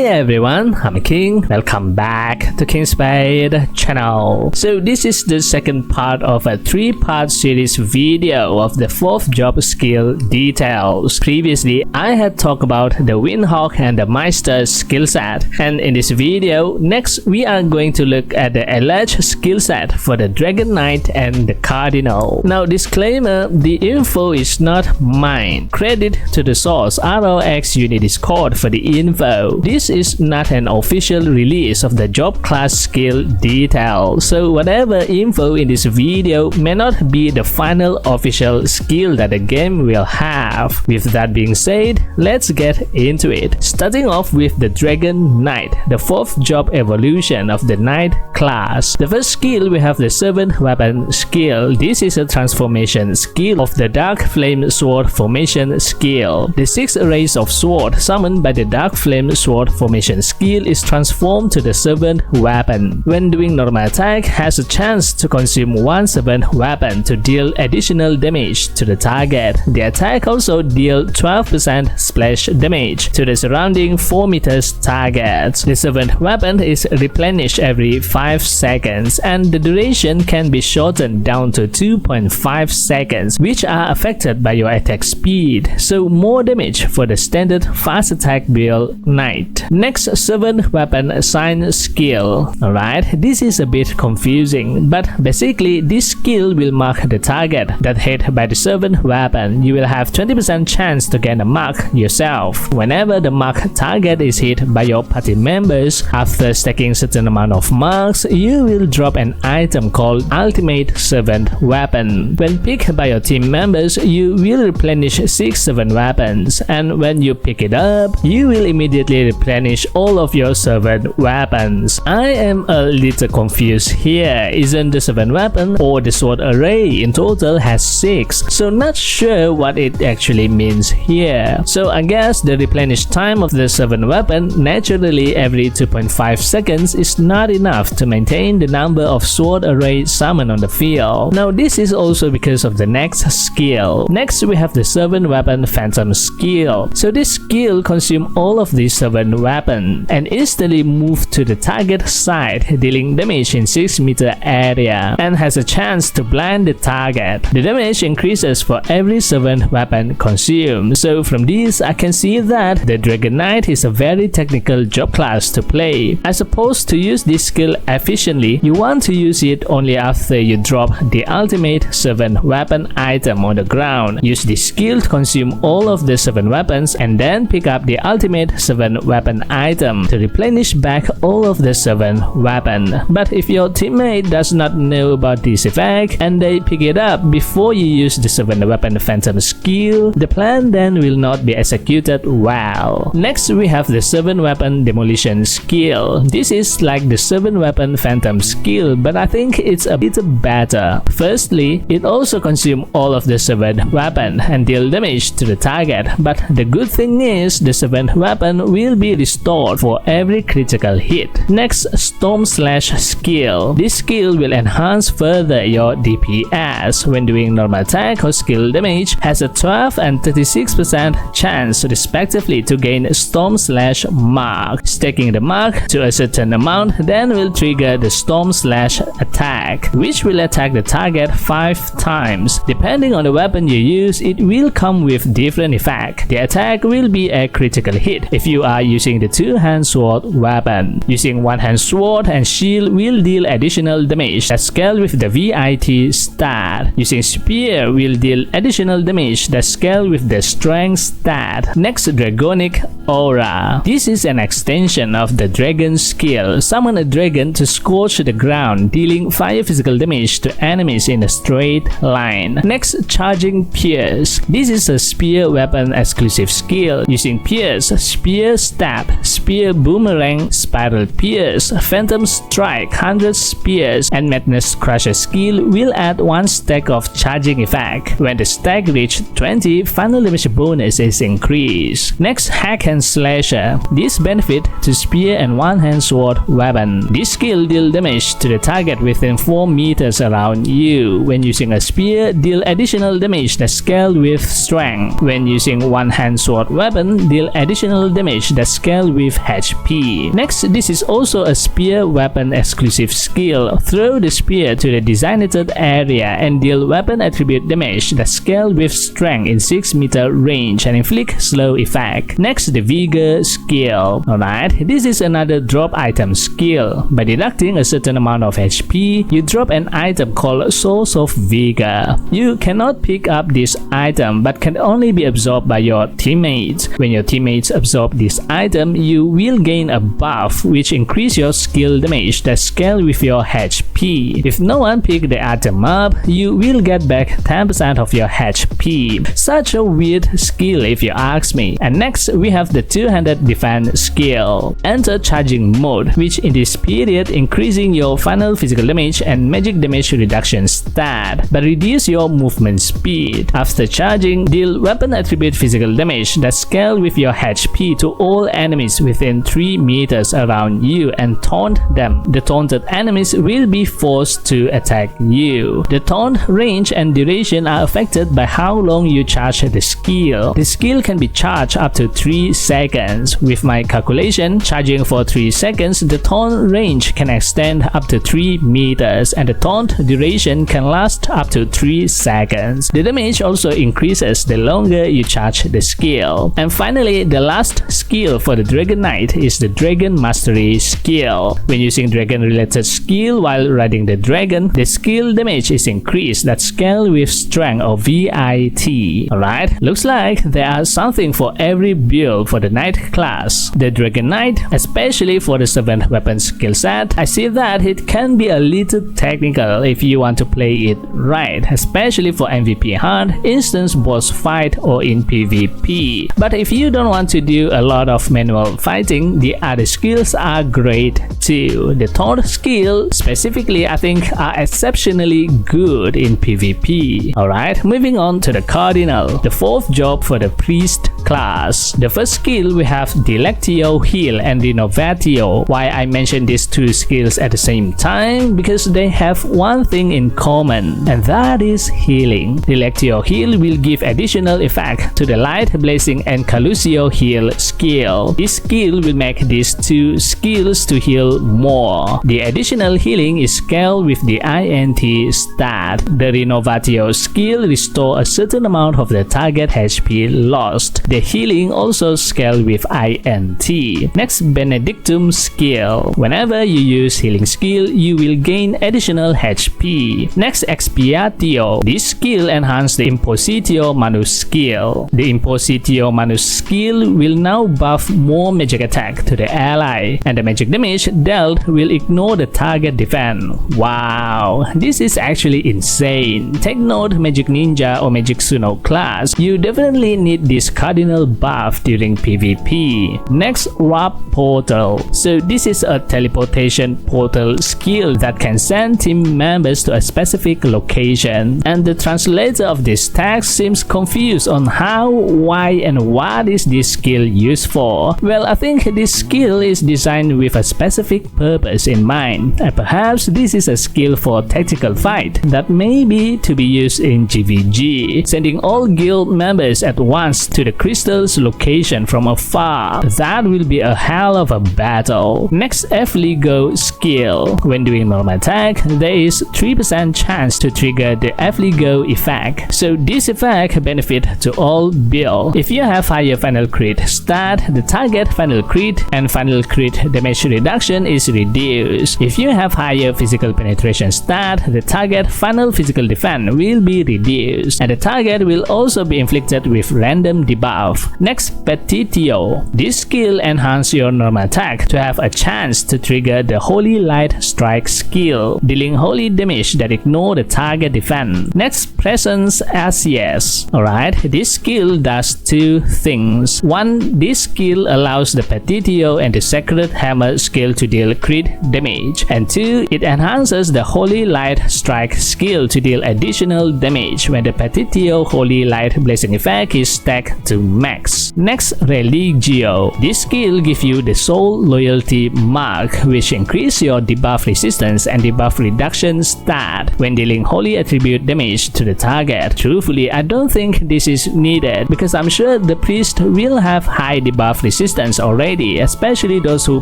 everyone, I'm King. Welcome back to King Spade channel. So this is the second part of a 3-part series video of the 4th job skill details. Previously, I had talked about the Windhawk and the Meister skill set, and in this video, next we are going to look at the alleged skill set for the Dragon Knight and the Cardinal. Now disclaimer, the info is not mine. Credit to the source ROX Unit Discord for the info. This is not an official release of the job class skill detail, so whatever info in this video may not be the final official skill that the game will have. With that being said, let's get into it. Starting off with the Dragon Knight, the 4th job evolution of the Knight class. The first skill, we have the 7th weapon skill. This is a transformation skill of the Dark Flame Sword formation skill. The 6th race of sword summoned by the Dark Flame Sword formation skill is transformed to the 7th weapon. When doing normal attack, has a chance to consume one 7th weapon to deal additional damage to the target. The attack also deals 12% splash damage to the surrounding 4 meters target. The 7th weapon is replenished every 5 seconds, and the duration can be shortened down to 2.5 seconds, which are affected by your attack speed, so more damage for the standard fast attack build Knight. Next, 7th weapon sign skill. Alright, this is a bit confusing, but basically this skill will mark the target that hit by the 7th weapon. You will have 20% chance to gain a mark yourself. Whenever the mark target is hit by your party members, after stacking certain amount of marks, you will drop an item called Ultimate 7th Weapon. When picked by your team members, you will replenish 6 7 weapons, and when you pick it up, you will immediately replenish all of your 7 weapons. I am a little confused here. Isn't the 7 weapon or the sword array in total has 6, so not sure what it actually means here. So I guess the replenish time of the 7 weapon naturally every 2.5 seconds is not enough to maintain the number of sword array summoned on the field. Now this is also because of the next skill. Next we have the 7 weapon phantom skill. So this skill consumes all of these 7 weapons and instantly move to the target side, dealing damage in 6 meter area, and has a chance to blind the target. The damage increases for every 7 weapon consumed. So from this I can see that the Dragon Knight is a very technical job class to play. As opposed to use this skill efficiently, you want to use it only after you drop the ultimate 7 weapon item on the ground. Use this skill to consume all of the 7 weapons and then pick up the ultimate 7 weapon item to replenish back all of the 7 weapon. But if your teammate does not know about this effect and they pick it up before you use the 7 weapon phantom skill, the plan then will not be executed well. Next we have the 7 weapon demolition skill. This is like the 7 weapon phantom skill, but I think it's a bit better. Firstly, it also consumes all of the 7 weapon and deal damage to the target, but the good thing is the 7th weapon will be restored for every critical hit. Next, Storm Slash skill. This skill will enhance further your DPS. When doing normal attack or skill damage, has a 12 and 36% chance respectively to gain Storm Slash mark. Stacking the mark to a certain amount then will trigger the Storm Slash attack, which will attack the target 5 times. Depending on the weapon you use, it will come with different effect. The attack will be a critical hit if you are using the 2-hand sword weapon. Using 1-hand sword and shield will deal additional damage that scale with the VIT stat. Using spear will deal additional damage that scale with the strength stat. Next, Dragonic Aura. This is an extension of the dragon skill. Summon a dragon to scorch the ground, dealing fire physical damage to enemies in a straight line. Next, Charging Pierce. This is a spear weapon exclusive skill. Using Pierce, Spear Stab, Spear Boomerang, Spiral Pierce, Phantom Strike, 100 Spears, and Madness Crusher skill will add 1 stack of charging effect. When the stack reaches 20, final damage bonus is increased. Next, Hack and Slasher. This benefit to spear and 1-hand sword weapon. This skill deal damage to the target within 4 meters around you. When using a spear, deal additional damage that scale with strength. When using 1-hand sword weapon, deal additional damage that scale scale with HP. Next, this is also a spear weapon exclusive skill. Throw the spear to the designated area and deal weapon attribute damage that scale with strength in 6-meter range and inflict slow effect. Next, the vigor skill. Alright, this is another drop item skill. By deducting a certain amount of HP, you drop an item called Source of Vigor. You cannot pick up this item but can only be absorbed by your teammates. When your teammates absorb this item, you will gain a buff which increase your skill damage that scale with your HP. If no one pick the item up, you will get back 10% of your HP. Such a weird skill if you ask me. And next, we have the two-handed defense skill. Enter charging mode, which in this period increasing your final physical damage and magic damage reduction stat, but reduce your movement speed. After charging, deal weapon attribute physical damage that scale with your HP to all enemies within 3 meters around you and taunt them. The taunted enemies will be forced to attack you. The taunt range and duration are affected by how long you charge the skill. The skill can be charged up to 3 seconds. With my calculation, charging for 3 seconds, the taunt range can extend up to 3 meters and the taunt duration can last up to 3 seconds. The damage also increases the longer you charge the skill. And finally, the last skill for the Dragon Knight is the Dragon Mastery skill. When using dragon related skill while riding the dragon, the skill damage is increased that scale with strength or VIT. Alright, looks like there are something for every build for the Knight class. The Dragon Knight, especially for the 7th weapon skill set, I see that it can be a little technical if you want to play it right, especially for MVP hunt, instance boss fight or in PvP. But if you don't want to do a lot of manual fighting, the other skills are great too. The taunt skill specifically I think are exceptionally good in PvP. Alright, moving on to the Cardinal, the 4th job for the Priest class. The first skill we have Delectio Heal and Renovatio. Why I mention these two skills at the same time? Because they have one thing in common, and that is healing. Delectio Heal will give additional effect to the Light Blazing and Calusio Heal skill. This skill will make these two skills to heal more. The additional healing is scaled with the INT stat. The Renovatio skill restore a certain amount of the target HP lost. The healing also scale with INT. Next, Benedictum skill. Whenever you use healing skill, you will gain additional HP. Next, Expiatio. This skill enhance the Impositio Manus skill. The Impositio Manus skill will now buff more magic attack to the ally, and the magic damage dealt will ignore the target defense. Wow, this is actually insane. Take note, Magic Ninja or Magic Suno class, you definitely need this Cardinal buff during PvP. Next, Warp Portal. So this is a teleportation portal skill that can send team members to a specific location, and the translator of this text seems confused on how, why, and what is this skill used for. Well, I think this skill is designed with a specific purpose in mind, and perhaps this is a skill for tactical fight that may be to be used in GVG, sending all guild members at once to the crystal's location from afar. That will be a hell of a battle. Next, F-Ligo skill. When doing normal attack, there is 3% chance to trigger the F-Ligo effect. So this effect benefit to all build. If you have higher final crit stat, the target final crit and final crit damage reduction is reduced. If you have higher physical penetration stat, the target final physical defense will be reduced, and the target will also be inflicted with random debuff. Next, Petitio. This skill enhances your normal attack to have a chance to trigger the Holy Light Strike skill, dealing holy damage that ignore the target defense. Next, Presence Ashes. Alright, this skill does two things. One, this skill allows the Petitio and the Sacred Hammer skill to deal crit damage, and two, it enhances the Holy Light Strike skill to deal additional damage when the Petitio Holy Light Blazing effect is stacked to max. skills. Next, Religio. This skill gives you the soul loyalty mark, which increase your debuff resistance and debuff reduction stat when dealing holy attribute damage to the target. Truthfully, I don't think this is needed because I'm sure the priest will have high debuff resistance already, especially those who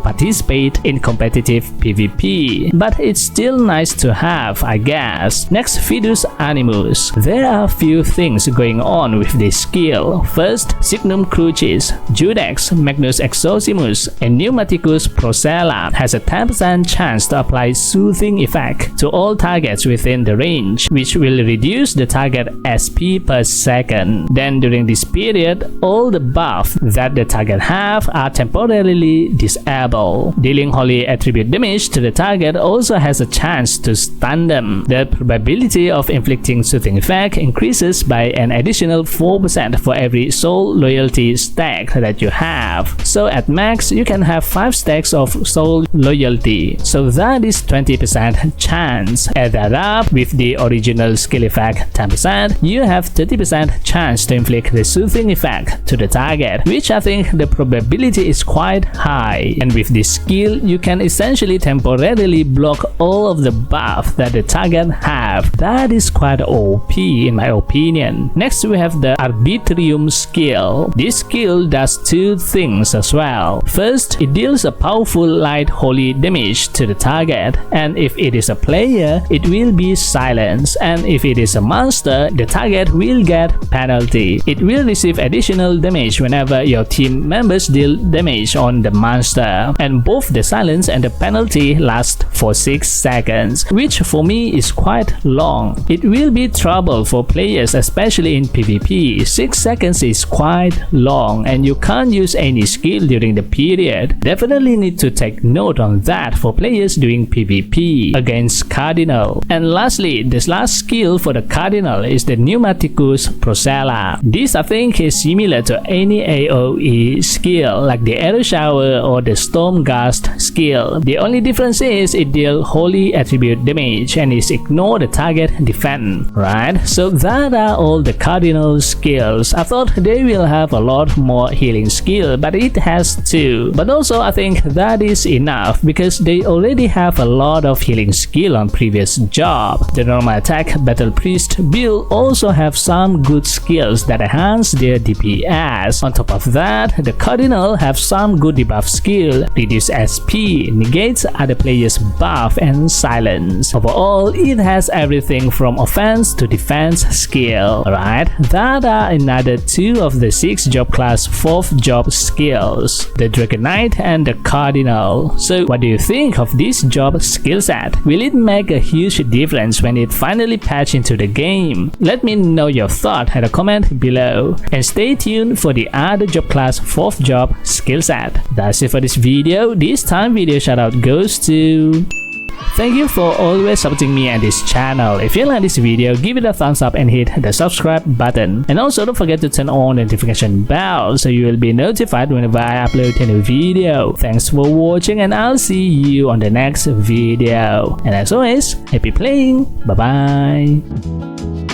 participate in competitive PvP. But it's still nice to have, I guess. Next, Fidus Animus. There are a few things going on with this skill. First, Signum Crucis, Judex, Magnus Exosimus, and Pneumaticus Procella has a 10% chance to apply soothing effect to all targets within the range, which will reduce the target SP per second. Then during this period, all the buffs that the target have are temporarily disabled. Dealing holy attribute damage to the target also has a chance to stun them. The probability of inflicting soothing effect increases by an additional 4% for every soul loyalty stack that you have. So at max, you can have 5 stacks of soul loyalty. So that is 20% chance. Add that up with the original skill effect 10%, you have 30% chance to inflict the soothing effect to the target, which I think the probability is quite high. And with this skill, you can essentially temporarily block all of the buff that the target have. That is quite OP in my opinion. Next, we have the Arbitrium skill. This skill does 2 things as well. First, it deals a powerful light holy damage to the target, and if it is a player, it will be silenced, and if it is a monster, the target will get penalty. It will receive additional damage whenever your team members deal damage on the monster, and both the silence and the penalty last for 6 seconds, which for me is quite long. It will be trouble for players, especially in PvP. 6 seconds is quite long, and you can't use any skill during the period. Definitely need to take note on that for players doing PvP against Cardinal. And lastly, this last skill for the Cardinal is the Pneumaticus Procella. This I think is similar to any AoE skill like the Arrow Shower or the Storm Gust skill. The only difference is it deals holy attribute damage and is ignore the target defense, right? So that are all the Cardinal skills. I thought they will have a lot more healing skill, but it has 2. But also I think that is enough because they already have a lot of healing skill on previous job. The normal attack battle priest build also have some good skills that enhance their DPS. On top of that, the Cardinal have some good debuff skill, reduce SP, negates other players' buff, and silence. Overall, it has everything from offense to defense skill. Alright, that are another 2 of the 6 job class 4th job skills, the Dragon Knight and the Cardinal. So what do you think of this job skill set? Will it make a huge difference when it finally patch into the game? Let me know your thought in the comment below, and stay tuned for the other job class 4th job skill set. That's it for this video. This time video shout out goes to... Thank you for always supporting me and this channel. If you like this video, give it a thumbs up and hit the subscribe button. And also don't forget to turn on the notification bell so you will be notified whenever I upload a new video. Thanks for watching, and I'll see you on the next video. And as always, happy playing. Bye bye.